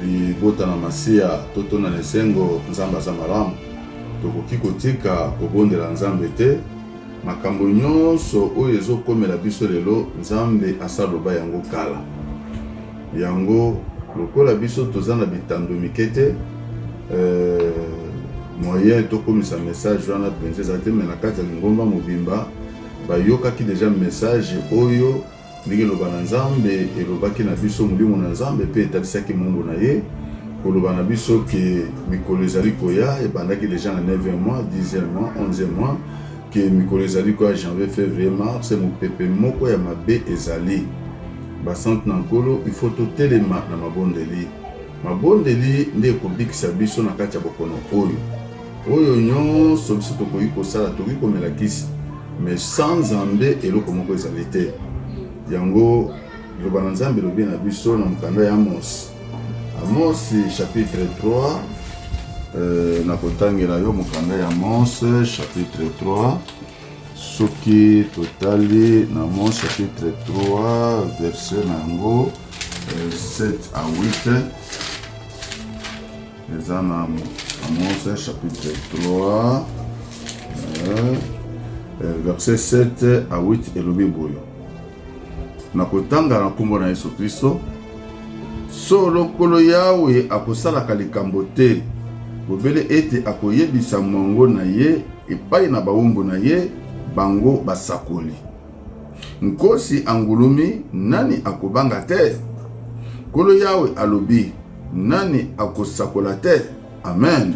libota na masia toto na nesengo nzamba za malamu tokoki kotika kobondela nzambe te makambo nyonso oyo ezokomela biso lelo nzambe asaloba yango kala yango lokola biso toza na bitando mikete moyen tokomisa message wana penze zate me na kati ya lingomba mobimba bayokaki deja message oyo ndenge loba na nzambe elobaki na biso molimo na nzambe pe etalisaki mungu na ye koloba na biso ke mikolo ezali koya ebandaki deja na 9e mois 10e mois 11e mois ke mikolo ezali koya janvier février mars mopepe moko ya mabe ezali basante na nkolo il faut totelema na mabondeli nde ekobikisa biso na kati ya bokono oyo nyonso biso tokoki kosala tokoki komela kisi mais sans nzambe eloko moko ezali te yango loba na nzambe elobi na biso na mokanda ya Amos chapitre 3 na kotangela yo mokanda ya Amos chapitre 3 soki totali na Amos chapitre 3 verset nango 7 à 8 eza na Amos chapitre 3 verset 7 à 8 elobi boyo na kotanga na kombo na Yesu Kristo solo kolo yawe akosalaka likambo te bobele ete akoyebisa mongo na ye epai na bawumbu na ye bango basakoli nkosi angulumi nani akobanga te kolo yawe alobi nani akosakola te amen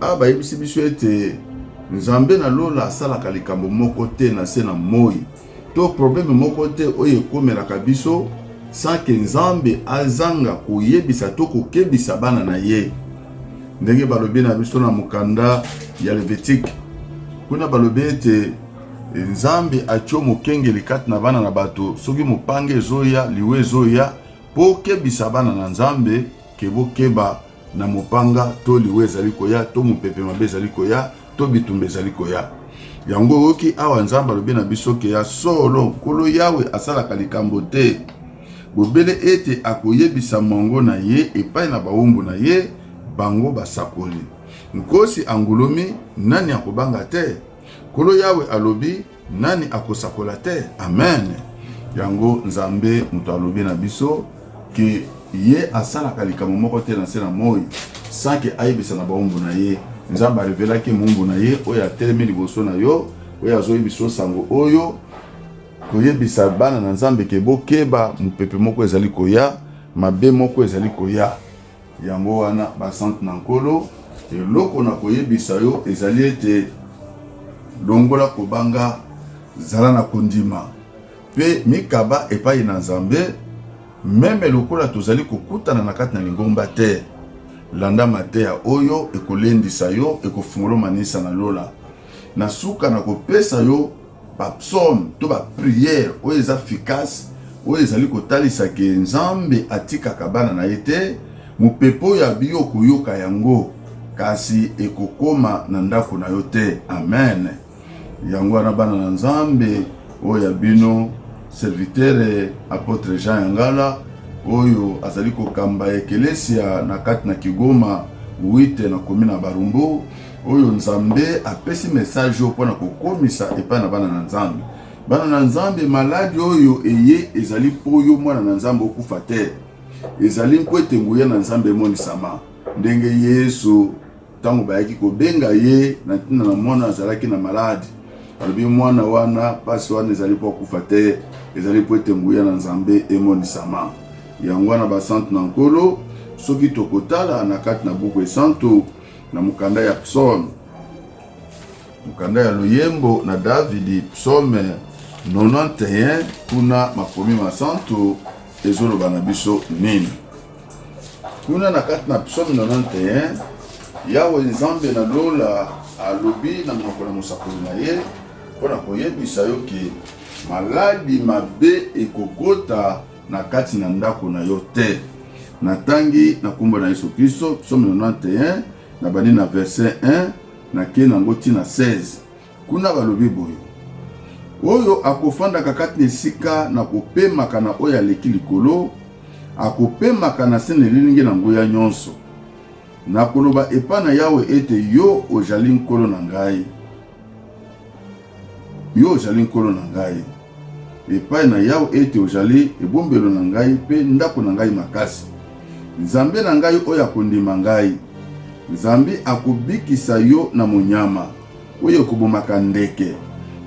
abayebisi biso ete nzambe na lola asalaka likambo moko te na se na moi to problème moko te oyo ekomelaka biso sanke nzambe azanga koyebisa to kokebisa bana na ye ndenge balobi na biso na mokanda ya Levitique kuna balobi ete nzambe atio mokengeli kati na bana na bato soki mopange ezoya liwe ezoya po kebisa bana na nzambe ke bokeba na mopanga to liwe ezali koya to mopepe mabe ezali koya to bitumba ezali koya yango oki awa nzambe alobi na biso ke ya solo kolo yawe asalaka likambo te bobele ete akoyebisa mongo na ye epai na bawumbu na ye bango basakoli nkosi angulumi nani akobanga te kolo yawe alobi nani akosakola te amen yango nzambe muto alobi na biso ke ye asalaka likambo moko te na se na moi sanke ayebisa na bawumbu na ye nzambe arevelaki mungu na ye oyo atelemi liboso na yo oyo azoyebisa sango oyo koyebisa bana na nzambe ke bokeba mopepe moko ezali koya mabe moko ezali koya yango wana basante na nkolo eloko na koyebisa yo ezali ete longola kobanga zala na kondima pe mikaba epai na nzambe meme lokola tozali kokutana na kati na lingomba te landa mateya oyo ekolendisa yo ekofungola manisa na lola na suka na kopesa yo bapsaume to bapriere oyo eza efficace oyo ezali kotalisa ke nzambe atikaka bana na ye te mopepe oyo abi okoyoka yango kasi ekokoma na ndako na yo te amen yango wana bana na nzambe oyo abino serviteur apôtre Jean Yangala oyo azali kokamba ekelesia na kati na Kigoma 8 na komina Barumbu oyo nzambe apesi message mpona kokomisa epai na bana na nzambe bana na nzambe maladi oyo eye ezali poyo mwana na nzambe okufa te ezali mpo ete nguya na nzambe emonisama ndenge Yesu tango bayaki kobenga ye na ntina na mwana azalaki na maladi alobi mwana wana pasi wana ezali po kufa te ezali mpo ete nguya na nzambe emonisama yango wana basante na nkolo soki tokotala na kati na buku esanto na mukanda ya psaume mukanda ya loyembo na Davidi psaume 91 kuna makomi masanto ezoloba na biso nini kuna na kati na psaume 91 yawe nzambe na lola alobi na monoko na mosakoli na ye mpona koyebisa yo ke maladi mabe ekokota na kati na ndako na yo te natangi na kombo na Yesu Kristo psaume 91 na bani na verset 1 na ke nango tina 16 kuna balobi boyo oyo akofandaka kati na esika na kopemaka na oyo aleki likolo akopemaka na se na elilingi na nguya nyonso. Nakoloba epa na Yawe ete yo ozali nkolo na ngai. Yo ozali nkolo na ngai. Epai na Yawe ete ozali ebombelo na ngai pe ndako na ngai makasi. Nzambe na ngai oyo akondima ngai. Nzambe akobikisa yo na monyama oyo kobomaka ndeke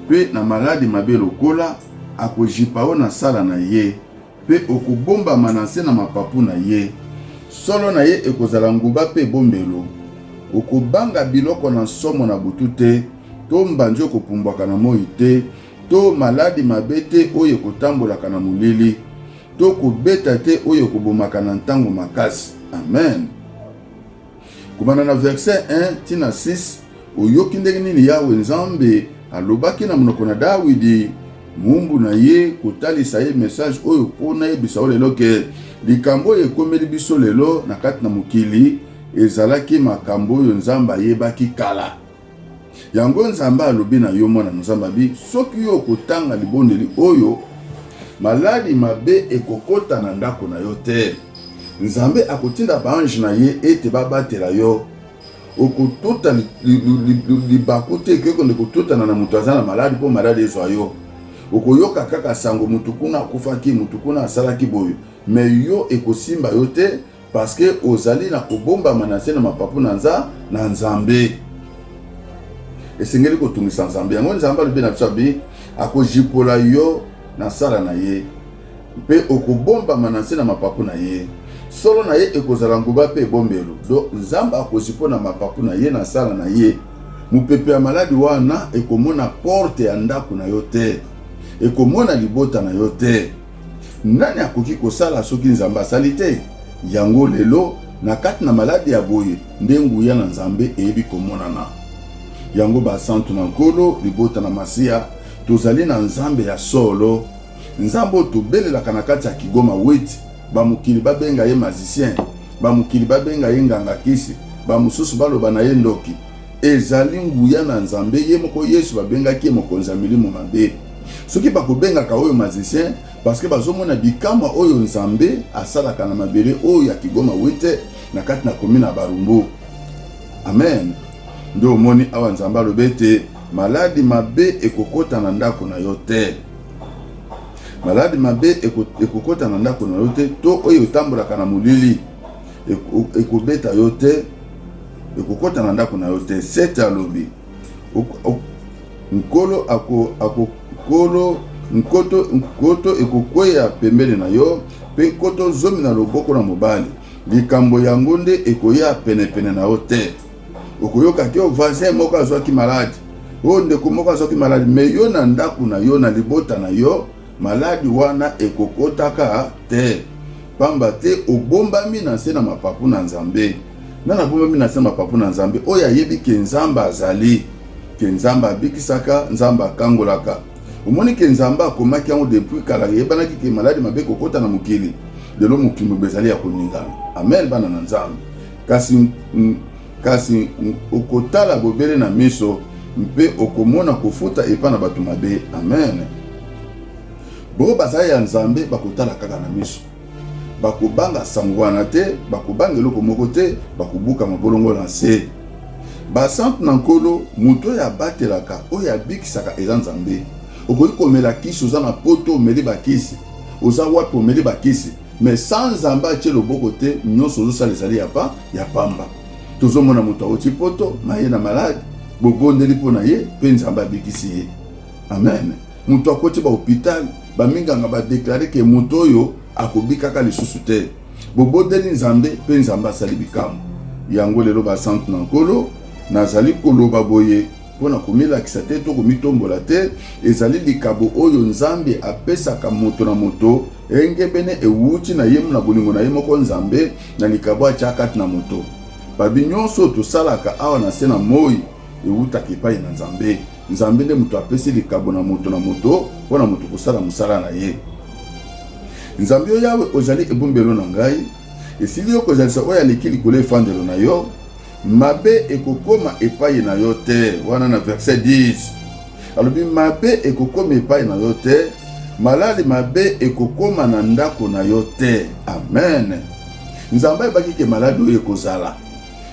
pe na maladi mabe lokola akojipa yo na sala na ye pe okobomba na se na mapapu na ye. Solo na ye ekozala nguba pe bombelo. Okobanga biloko na somo na butu te, to mbanji okopumbwaka na moi te, to maladi mabe te oyo kotambolaka na molili, to kobeta te oyo kobomaka na ntango makasi. Amen. Kumana na verset 1 tina 6, oyoki ndenge nini Yawe Nzambe alobaki na monoko na Dawidi mumbu na ye kotalisa ye message oyo pona yebisa yo lelo ke likambo oyo ekomeli biso lelo na kati na mokili ezalaki makambo oyo Nzambe ayebaki kala. Yango Nzambe alobi na yo mwana Nzambe abi soki yo kotanga libondeli oyo maladi mabe ekokota na ndako na yo te. Nzambe akotinda baange na ye ete babatela yo. Okotota libaku te kekonde kototana na mutu aza na maladi po maladi ezwa yo. Okoyoka kaka sango mutu kuna akufaki, mutu kuna asalaki boyo. Me yo ekosimba yo te parce que ozali na kobomba manase na mapapu na Nzambe. Esengeli kotungisa Nzambe. Yango Nzambe alobi na biso abi akojipola yo na sala na ye. Pe okobomba manase na mapapu na ye. Solo na ye ekozala nguba pe bombelo. Do Nzambe akojipo na mapapu na ye na sala na ye. Mupepe ya maladi wana ekomona porte ya ndako na yo te. Ekomona libota na yo te. Nani akoki kosala soki Nzambe asali te? Yango lelo na kati na maladi ya boye ndengu ya na Nzambe eyebi komonana. Yango basantu na nkolo libota na masia tozali na Nzambe ya solo. Nzambe tobelelaka na kati ya Kigoma weti bamukili babenga ye magicien, bamukili babenga ye nganga kisi, bamususu baloba na ye ndoki. Ezali nguya na Nzambe ye moko Yesu babengaki mokonzi ya milimo mabe. Soki bakobengaka oyo magicien parce que bazomona bikama oyo Nzambe asalaka na mabele oyo ya Kigoma wete na kati na komina Barumbu. Amen. Ndo moni awa Nzambe alobete maladi mabe ekokota na ndako na yo te. Maladi mabe ekokota na ndako na yo te, to oyo otambolaka na molili ekobeta yo te, ekokota na ndako na yo te. Sete alobi nkolo nkoto ekokweya pembele na yo pe nkoto zomi na loboko na mobali. Likambo yango nde ekoya pene na yo te. Okoyoka te o voisin moko azwaki maladi, o ndeko moko azwaki maladi, me yo na ndako na yo na libota na yo maladi wana ekokotaka te. Pamba te obombami na se na mapapu na Nzambe. Nana bombami na se na mapapu na Nzambe oyo ayebi ke Nzambe azali, ke Nzambe abikisaka, Nzambe akangolaka. Omoni ke Nzambe akomaki yango depuis kala yebanaki ke maladi mabe kokota na mokili. Lelo mokili bezali ya koningana. Amen bana na Nzambe. Kasi okotala bobele na miso mpe okomona kofuta epa na bato mabe. Amen. Bo bazali ya Nzambe bakotala kaka na miso. Bakobanga sangwana te, bakobanga eloko moko te, bakobuka mabolongo na se. Basantu na nkolo muto ya batelaka oyo abikisaka eza Nzambe. Okoki komela kisi oza na poto omeli bakisi, oza wapi omeli bakisi, mais sans Nzambe atie loboko te nyonso ozosala ezali ya pamba. Tozomona muto oti poto maye na maladi bobondeli mpo na ye mpe Nzambe abikisi ye. Amen. Muto akoti ba hôpital baminganga badeklare ke muto oyo akobikaka lisusu te. Bobondeli Nzambe mpe Nzambe asali bikambo. Yango lelo basantu na nkolo nazali koloba boye pona komilakisa te to komitombola te, ezali likabo oyo Nzambe apesaka moto na moto engebene ewuti na ye na bolingo na ye moko Nzambe na likabo atia kati na moto. Babi nyonso tosalaka awa na se na moi ewutaka epai na Nzambe. Nzambe nde moto apesi likabo na moto pona moto kosala mosala na ye. Nzambe oyo Yawe ozali ebombelo na ngai, esili yo kozalisa oyo aleki likolo efandelo na yo, mabe ekokoma epai na yo te. Wana na verset 10 alobi mabe ekokoma epai na yo te, maladi mabe ekokoma na ndako na yo te. Amen. Nzambe baki ke maladi oyo ekozala.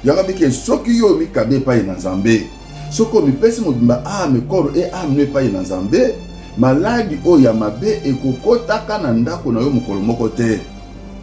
Yanga bike soki yo mikabe epai na Nzambe. Soko mipesi mobimba mekoro amne epai na Nzambe. Maladi oyo ya mabe ekokotaka na ndako na yo mokolo moko te.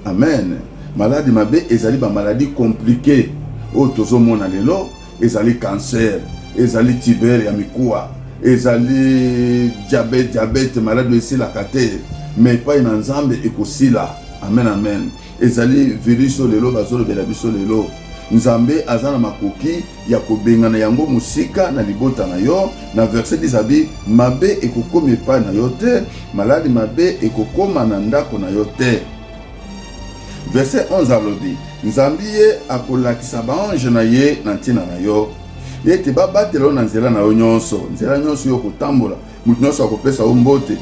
Amen. Maladi mabe ezali ba maladi compliqué. Oyo tozomona lelo ezali cancer, ezali tibere ya mikuwa, ezali diabete maladi esilaka te. Mais epai na Nzambe ekosila. Amen, amen. Ezali virus lelo bazolobela biso lelo. Nzambe azana makoki ya kobengana yango musika na libota na yo. Na verset 10 abi mabe ekokoma epai na yo te, maladi mabe ekokoma na ndako na yo te. Verset 11 alobi Nzambe ye akolakisa baange na ye na ntina na yo. Ye te babatela yo na nzela na yo nyonso. Nzela nyonso yo kotambola, mutu nyonso akopesa yo mbote.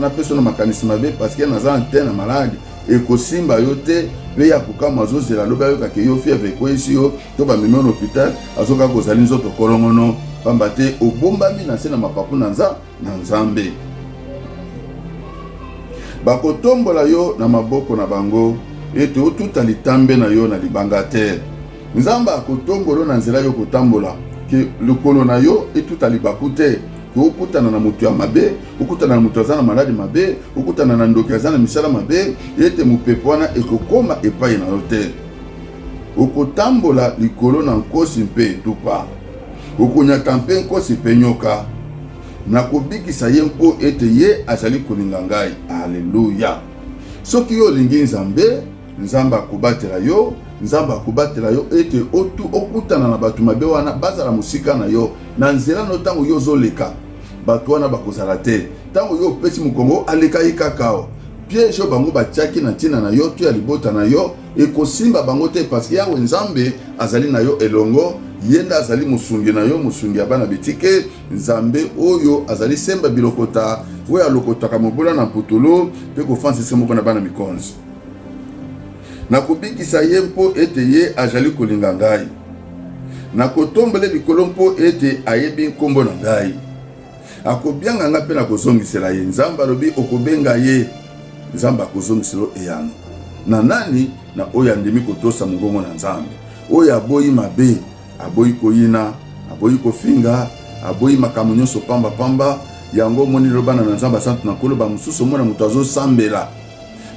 Na peso na makanisi mabe parce que naza antenne maladi ekosimba yo te pe ya kokama azozela lobi ayokake yo fièvre ekwesi yo to bamemi na hôpital azoka kozali nzoto kolongono pamba te obombami na se na mapapu na Nzambe. Bakotombola yo na maboko na bango ete otuta litambe na yo na libanga te. Nzambe akotombola na nzela yo kotambola ke lokolo na yo etuta libaku te. Okutana na mutu ya mabe, okutana na mutu azana maladi mabe, okutana na ndoki azana misala mabe, ete mupepo wana ekokoma epai na yo te. Okotambola likolo na nkosi mpe etupa, okonyata mpe nkosi mpe nyoka. Nakobikisa ye mpo ete ye azali kolinga ngai. Alleluya. Soki yo olingi Nzambe, Nzambe akobatela yo, Nzambe akobatela yo ete okutana na batu mabe wana bazala musika na yo. Na nzela no tango yo zoleka, batu wana bakozala te. Tango yo pesi mukongo aleka ikakao. Piège bango batiaki na ntina na yo, tu ya libota na yo, ekosimba bango te parce que yawe Nzambe azali na yo elongo, yenda azali musungi na yo, musungi abana bitike, Nzambe oyo azali semba bilokota, we alokotaka mobula na putulu, pe kofansi se moko na bana mikonzi. Nakobikisa ye mpo ete ye azali kolinga ngai. Nakotombele likolo mpo ete ayebi nkombo na ngai. Akobianga nga pe nakozongisela ye. Nzambe alobi okobenga ye. Nzambe akozongiselo eyano. Na nani? Na oyo andimi kotosa mongongo na Nzambe. Oyo aboyi mabe, aboyi koyina, aboyi kofinga, aboyi makambo nyonso pamba pamba, yango moni lobana na Nzambe asante na kolo ba mususu mona mutu azosambela.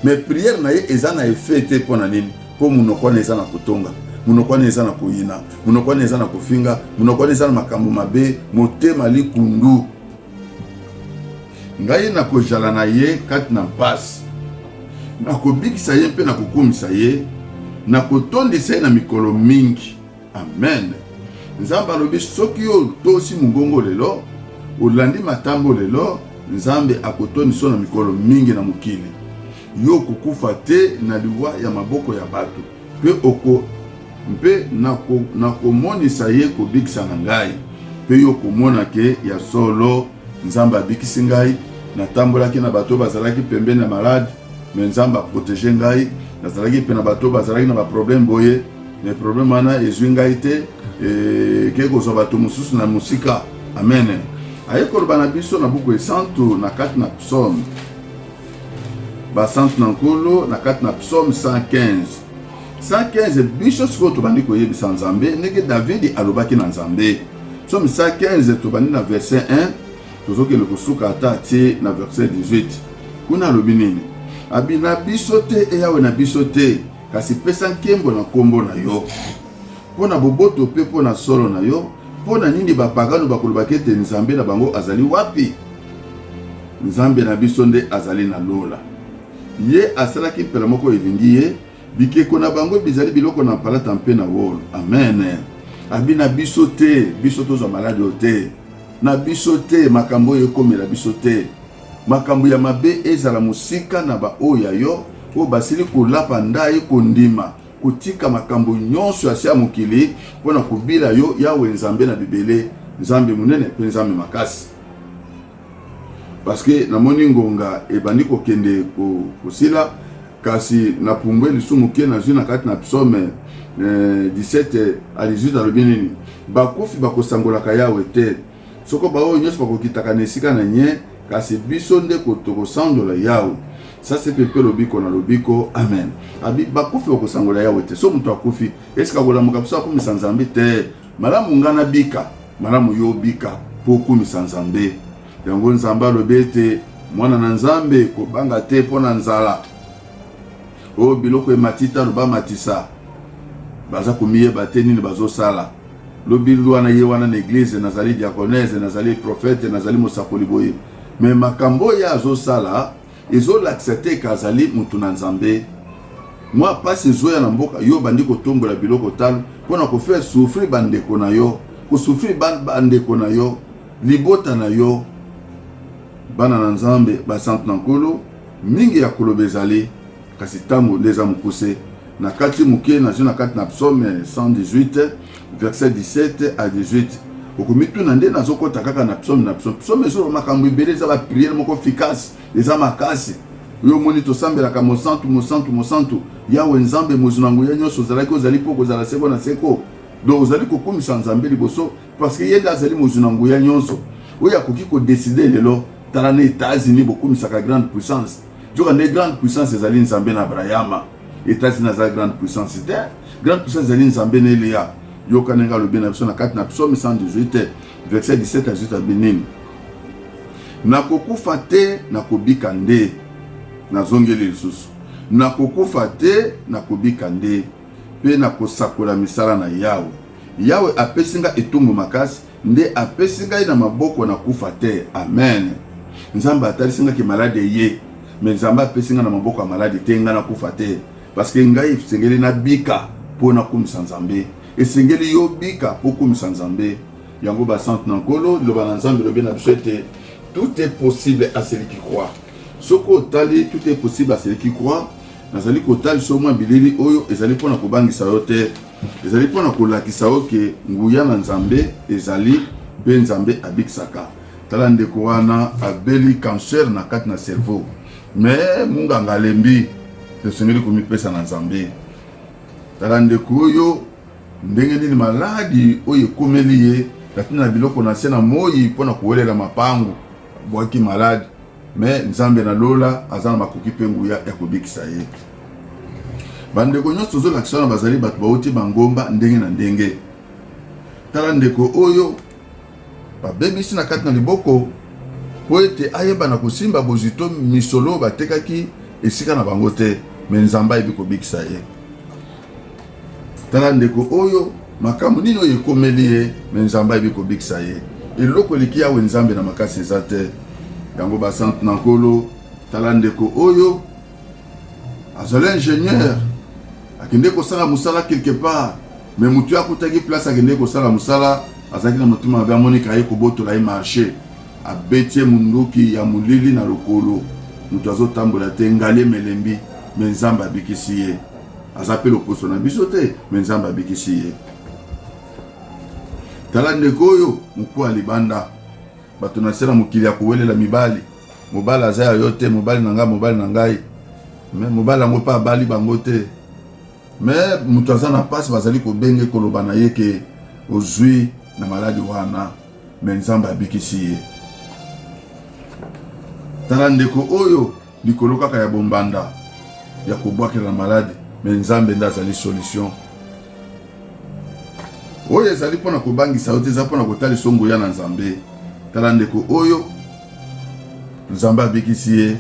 Mais prière na ye eza na effet te pona nini? Po munoko wana eza na kotonga, munoko wana eza na koyina, munoko wana eza na kofinga, munoko wana eza na makambo mabe, motema likundu. Ngai na kojala na ye kati na mpasi. Na kobikisa ye mpe na kokumisa ye, na kotondisa ye na mikolo mingi. Amen. Nzambe alobi soki yo tosi mungongo lelo, olandi matambo lelo, Nzambe akotondisa na mikolo mingi na mokili. Yo kukufa te na liwa ya maboko ya bato. Mpe nakomonisa ye kobikisa na ngai. Pe yo komona ke ya solo Nzambe abikisi ngai. Natambolaki na bato bazalaki pembeni na malade, mais Nzambe aprotéger ngai. Nazalaki pe na bato bazalaki na ba problème boye, mais problème wana ezwi ngai te ke kozwa bato mosusu na musika. Amen. Ayekoloba na biso na buku esantu na kati na psaume. Basante na nkolo na kati na psaume 115. 115 biso siko tobandi koyebisa Nzambe ndenge David alobaki na Nzambe. Psaume 115 tobandi na verset 1, tozokele kosuka ata tie na verset 18. Kuna alobi nini? Abi na biso te Yawe na biso te, kasi pesa nkembo na kombo na yo. Pona boboto pe pona solo na yo, pona nini bapagano bakolobaki ete Nzambe na bango azali wapi? Nzambe na biso nde azali na lola. Ye asalaki mpela moko elingi ye, bikeko na bango bizali biloko na palata mpe na wolo. Amen. Abi na biso te, biso tozwa malade te. Na biso te, makambo ekomela biso te. Makambo ya mabe ezala musika na ba oya yo, o basili kolapa ndaye kondima, kotika makambo nyonso ya sia mokili, pona kobila yo Yawe Nzambe na Bibele, Nzambe munene pe Nzambe makasi. Parce que na moni ngonga ebandi kokende kosila, kasi na pumbwe lisumu ke na zuna kati na psaume 17 à 18 alobi nini? Bakufi bakosangolaka Yawe te. Soko bao nyonso bakokitaka na esika na nye, kasi biso nde tokosandola yawe. Ça c'est pepe lobiko na lobiko, amen. Abi bakufi okosangola yawe te. So mutu akufi, eska kolamuka biso akumisa Nzambe te. Malamu ngana bika, malamu yo bika po kumisa Nzambe. Yango Nzambe alobi ete mwana na Nzambe kobanga te mpo na nzala. O biloko ematita loba matisa. Baza komiyeba te nini bazosala. Lobi wana ye wana na église nazali diaconese, nazali prophète, nazali mosakoli boye. Mais makambo ya azosala ezolakisa kazali mutu na Nzambe. Moi pasi ezoya na mboka yo bandi kotombola biloko talo mpona kofaire souffrir bandeko na yo, kosouffrir bandeko na yo, libota na yo. Bana na Nzambe basante na nkolo mingi ya koloba ezali kasi ntango leza mokuse na kati moke nazwi na kati na psaume 118 verset 17 à 18. Okomituna nde nazokota kaka na psaume psaume ezolo makambo ebele eza bapriere moko efficace eza makasi. Yo moni tosambelaka mosantu yawe Nzambe mozu na nguya nyonso ozalaki ozali mpo kozala seko na seko. Donc ozali kokumisa Nzambe liboso parce que ye nde azali mozu na nguya nyonso oyo akoki kodeside lelo tala na États-Unis bokumisaka grande puissance. Joka nde grande puissance ezali Nzambe na Abrahama. États-Unis azali grande puissance te. Grande puissance ezali Nzambe na Elia. Yoka nenga lobi na biso na kati na psaume 118 verset 17 à 18 abinini. Nakokufa te nakobika nde nazongeli lisusu. Nakokufa te nakobika nde pe nakosakola misala na yawe. Yawe apesinga etumbu makasi nde apesinga na maboko nakufa te. Amen. Nzambe atalisinga ki malade ye. Mais Nzambe apesinga na maboko ya malade te nga nakufa te. Parce que ngai sengeli na bika po na kumisa Nzambe. Esengeli yo bika po kumisa Nzambe. Yango basante na nkolo loba na Nzambe lobi na biso ete tout est possible à celui qui croit. Soko tali tout est possible à celui qui croit. Nazali kotali so mwa bilili oyo ezali pona kobangisa yo te. Ezali pona kolakisa yo ke nguya na Nzambe ezali pe Nzambe abikisaka. Tala ndeko wana abeli cancer na kati na cerveau. Mais munganga lembi tosengeli komipesa na Nzambe. Tala ndeko oyo ndenge nini maladi oyo ekomeli ye kati na biloko na se na moyi pona kowelela mapangu bwaki maladi. Mais Nzambe na lola azana makoki pe nguya ya kobikisa ye. Bandeko nyonso tozolakisa na bazali bato bauti bangomba ndenge na ndenge. Tala ndeko oyo babebisi na kati na liboko po ete ayeba na kosimba bozito misolo batekaki esika na bango te. Mais Nzambe ayebi kobikisa ye. Tala ndeko oyo makambo nini oyo ekomeli ye mais Nzambe ayebi kobikisa ye. Eloko eleki yawe Nzambe na makasi eza te. Yango basante na nkolo tala ndeko oyo azali ingénieur akende kosala musala quelque part mais mutu akutaki place akende kosala musala azaki na mutima mabe amonika ye kobotola ye marché abetie munduki ya mulili na lokolo mutu azotambola te ngale melembi mais Nzambe abikisi ye aza pe loposo na biso te mais Nzambe abikisi ye. Tala ndeko oyo mukua libanda bato na sera mokili ya kowelela mibali mobali aza ya yo te mobali na ngai mobali na ngai mais mobali yango pa abali bango te mais mutu aza na pasi bazali kobenge koloba na ye ke ozwi na maladi wana mais Nzambe abikisi ye. Tala ndeko oyo likolo kaka ya bombanda ya kobwakela maladi mais Nzambe nde azali solution oyo ezali mpona kobangisa yo te eza mpona kotalisa nguya na Nzambe. Tala ndeko oyo Nzambe abikisi ye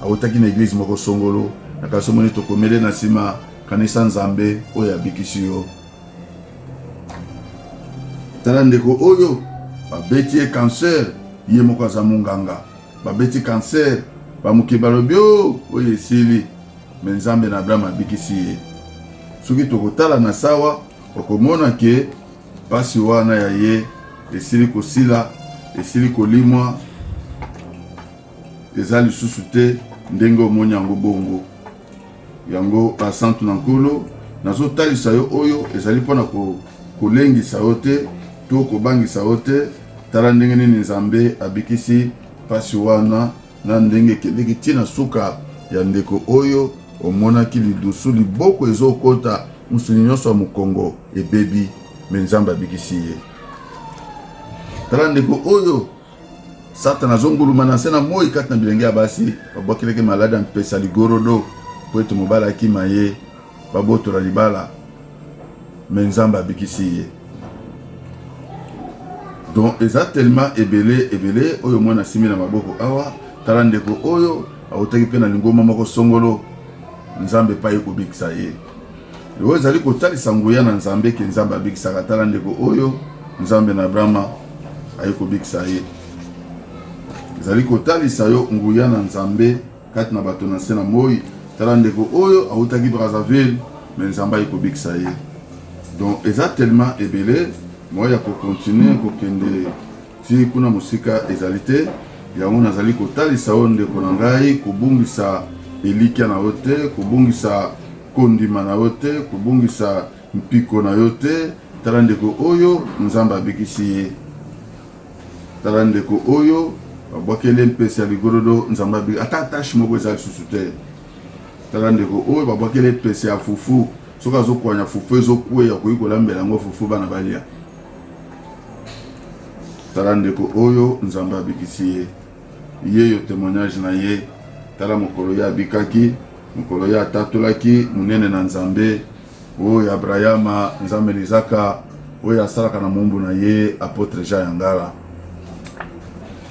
awutaki na église moko songolo nakasomoni tokomele na nsima kanisa Nzambe oyo abikisi yo. Tala ndeko oyo babeti ye cancer ye moko aza munganga babeti cancer bamuki balobi oyo esili mais Nzambe na Abraham abikisi ye. Soki tokotala na sawa okomona ke pasi wana ya ye esili kosila esili kolimwa eza lisusu te ndenge omoni yango bongo. Yango basantu na nkolo nazotalisa yo oyo ezali mpona kolengisa yo te to kobangisa yo te. Tala ndenge nini Nzambe abikisi pasi wana na ndenge ekeleki ntina suka ya ndeko oyo omonaki lidusu liboko ezokota musuni nyonso ya mokongo ebebi mais Nzambe abikisi ye. Tala ndeko oyo Satan azonguluma na sena moi kat na bilenge basi babwakeleke malade mpesa ligorodo po ete mobala akima ye babotola libala me Nzambe abikisi ye. Donc eza tellement ebele oyo mwana simi na maboko awa tala ndeko oyo autaki pe na lingoma moko songolo Nzambe pa ye kobikisa ye. Oyo ezali kotalisa nguya na Nzambe ke Nzambe abikisaka. Tala ndeko oyo Nzambe na Abrahama aye kobikisa ye. Ezali kotalisa yo nguya na Nzambe kati na bato na se na moi. Tala ndeko oyo autaki Brazzaville me Nzambe aye kobikisa ye. Donc eza tellement ebele moi ya ko continuer ko kende ti kuna musika ezali te yango nazali kotalisa yo ndeko na ngai kobungisa elikia na yo te, kobungisa kondima na yo te, kobungisa mpiko na yo te. Tala ndeko oyo Nzambe abikisi ye. Tala ndeko oyo babwakele mpesi ya ligorodo Nzambe abikisi ata tache moko ezali susu te. Tala ndeko oyo babwakele mpesi ya fufu soka zokwanya fufu ezokwe ya koyikola mbela ngo fufu bana balia. Tala ndeko oyo Nzambe abikisi ye. Ye yo témoignage na ye. Tala mokolo ya abikaki, mokolo ya atatolaki munene na Nzambe oyo Abrahama Nzambe lizaka oyo asalaka na mumbu na ye apôtre Jean Yangala.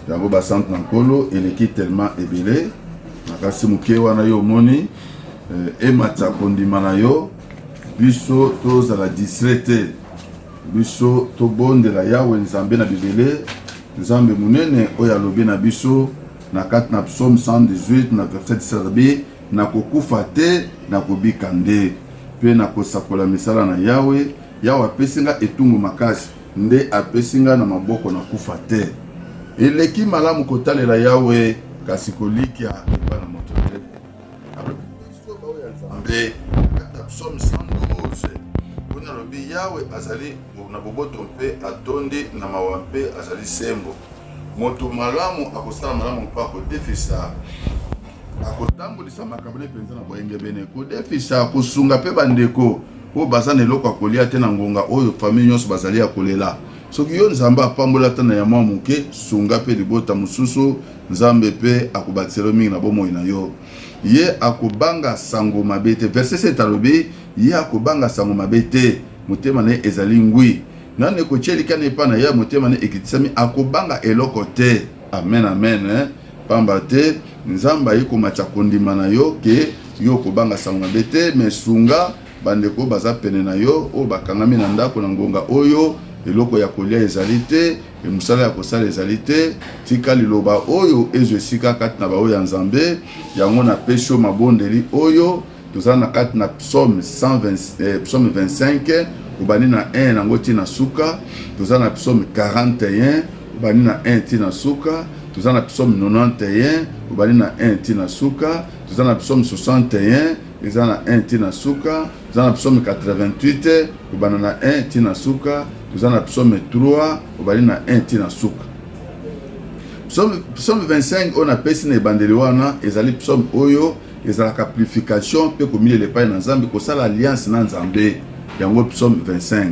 Yango basante na nkolo eleki tellement ebele nakasi moke wana yo omoni ematsa kondima na yo biso tozala disrete biso tobondela Yawe Nzambe na bibele Nzambe munene oyo alobi na biso na kati na psaume 118 na verset 17 na kokufa te na kobika nde pe na kosakola misala na Yawe. Yawe apesinga etungu makasi nde apesinga na maboko na kufa te. Eleki malamu kotalela Yawe kasi kolikia epa na moto te. Nde kata psaume 112 kuna lobi Yawe azali na boboto mpe atondi na mawa mpe azali sembo. Moto malamu akosala malamu pa kodefisa akotambulisa makambo penza na boyenge bene kodefisa kosunga pe bandeko o bazana eloko akolia te na ngonga oyo famille nyonso bazali akolela. Soki yo Nzambe apambola tana ya mwa muke sunga pe libota mususu Nzambe pe akubatiselo mingi na bomoi na yo. Ye akobanga sango mabete verset 7 alobi ye akobanga sango mabete motema na ezali ngwi nane ko chelika ne pana ya motema ne ekitisami akobanga eloko te. Amen amen pamba te Nzambe yiko macha kondima na yo ke yo kobanga sango mabete mesunga bandeko baza pene na yo o bakangami na ndako na ngonga oyo eloko ya kolia ezali te emusala ya kosala ezali te. Tika liloba oyo ezo esika kati na baoyo ya Nzambe yango na pesho mabondeli oyo tozala na kati na psaume 25 ubani na 1 nango tina suka. Tozala na psaume 41 ubani na 1 tina suka. Tozala na psaume 91 ubani na 1 tina suka. Tozala na psaume 61 ezala na 1 tina suka. Tozala na psaume 88 ubani na 1 tina suka. Tozala na psaume 3 ubani na 1 tina suka. Psaume 25 on a pesi na ebandeli wana ezali psaume oyo ezalaka purification pe komile lepai na Nzambe kosala alliance na Nzambe yango psaume 25.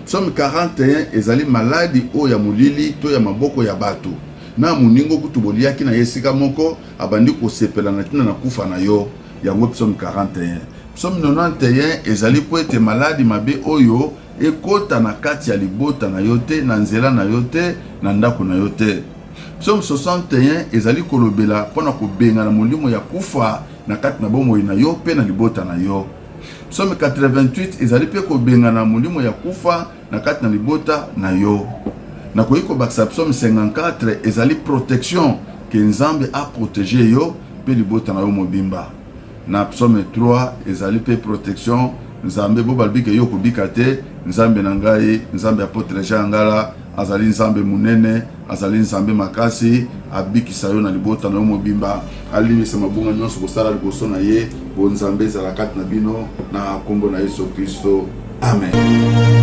Psaume 41 ezali maladi oyo ya mulili to ya maboko ya bato na muningo kutuboliaki na yesika moko abandi kosepela na tina na kufa na yo yango psaume 41. Psaume 91 ezali po ete maladi mabe oyo ekota na kati ya libota na yo te na nzela na yo te na ndako na yo te. Psaume 61 ezali kolobela pona kobenga na molimo ya kufa na kati na bomoi na yo pe na libota na yo. Psaume 88 ezali pe kobenga na molimo ya kufa na kati na libota na yo. Na koyiko baksa psaume 54 ezali protection ke Nzambe a protéger yo pe libota na yo mobimba. Na psaume 3 ezali pe protection Nzambe bo balbike yo kobika te. Nzambe na ngai Nzambe apôtre Jean Yangala azali Nzambe munene azali Nzambe makasi abikisa yo na libota na yo mobimba alimisa mabunga nyonso kosala liboso na ye bo Nzambe ezala kati na bino na kombo na Yesu Kristo amen.